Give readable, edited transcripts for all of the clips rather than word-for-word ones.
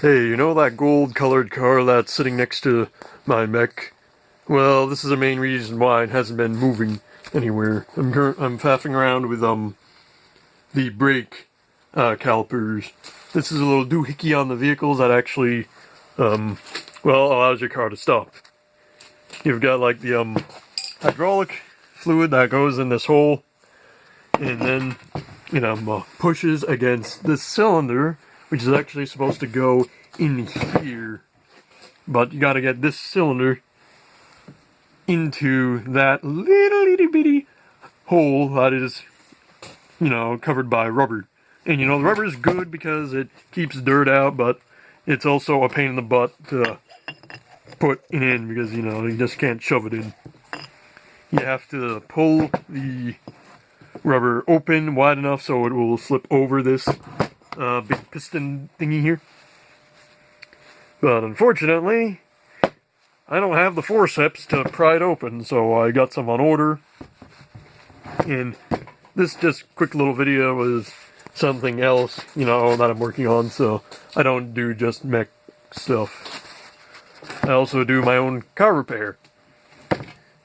Hey, you know that gold-colored car that's sitting next to my mech? Well, this is the main reason why it hasn't been moving anywhere. I'm faffing around with the brake calipers. This is a little doohickey on the vehicles that actually allows your car to stop. You've got like the hydraulic fluid that goes in this hole, and then pushes against this cylinder, which is actually supposed to go in here. But you gotta get this cylinder into that little itty bitty hole that is, covered by rubber. And the rubber is good because it keeps dirt out, but it's also a pain in the butt to put in because, you just can't shove it in. You have to pull the rubber open wide enough so it will slip over this big piston thingy here. But unfortunately, I don't have the forceps to pry it open, so I got some on order. And this just quick little video was something else, that I'm working on, so I don't do just mech stuff. I also do my own car repair.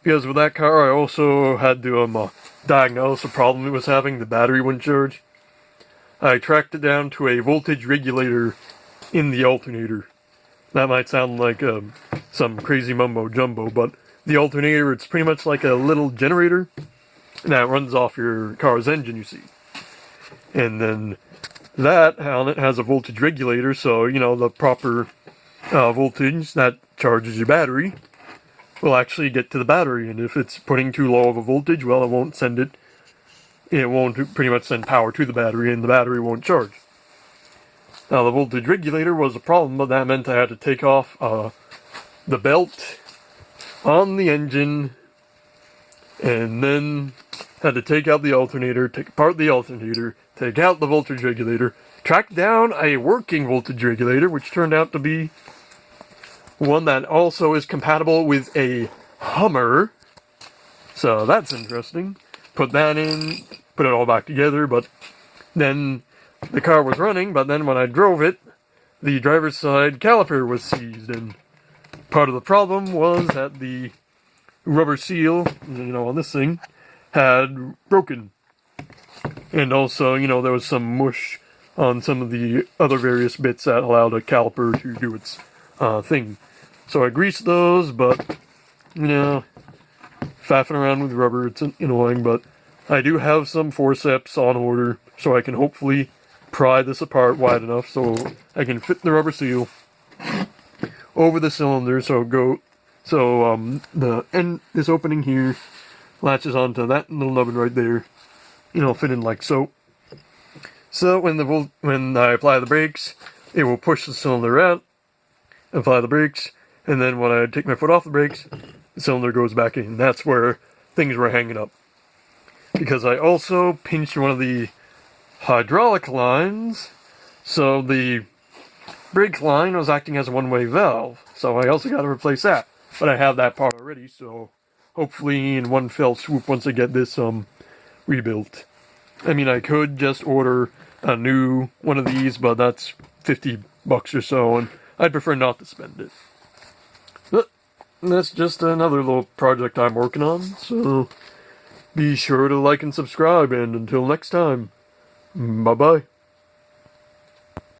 Because with that car, I also had to diagnose a problem it was having. The battery wouldn't charge. I tracked it down to a voltage regulator in the alternator. That might sound like some crazy mumbo jumbo, but the alternator, it's pretty much like a little generator that runs off your car's engine, you see. And then that on it has a voltage regulator, so the proper voltage that charges your battery will actually get to the battery. And if it's putting too low of a voltage, well, it won't pretty much send power to the battery, and the battery won't charge. Now, the voltage regulator was a problem, but that meant I had to take off the belt on the engine, and then had to take out the alternator, take apart the alternator, take out the voltage regulator, track down a working voltage regulator, which turned out to be one that also is compatible with a Hummer. So that's interesting. Put that in, put it all back together, but then the car was running, but then when I drove it, the driver's side caliper was seized, and part of the problem was that the rubber seal, on this thing, had broken. And also, there was some mush on some of the other various bits that allowed a caliper to do its thing. So I greased those, but, faffing around with rubber, it's annoying, but I do have some forceps on order, so I can hopefully pry this apart wide enough so I can fit the rubber seal over the cylinder, this opening here latches onto that little nubbin right there, fit in like so. So when I apply the brakes, it will push the cylinder out, apply the brakes, and then when I take my foot off the brakes, the cylinder goes back in. That's where things were hanging up. Because I also pinched one of the hydraulic lines, so the brake line was acting as a one-way valve, so I also got to replace that. But I have that part already, so hopefully in one fell swoop once I get this rebuilt. I mean, I could just order a new one of these, but that's $50 or so, and I'd prefer not to spend it. But that's just another little project I'm working on, so be sure to like and subscribe, and until next time, bye-bye.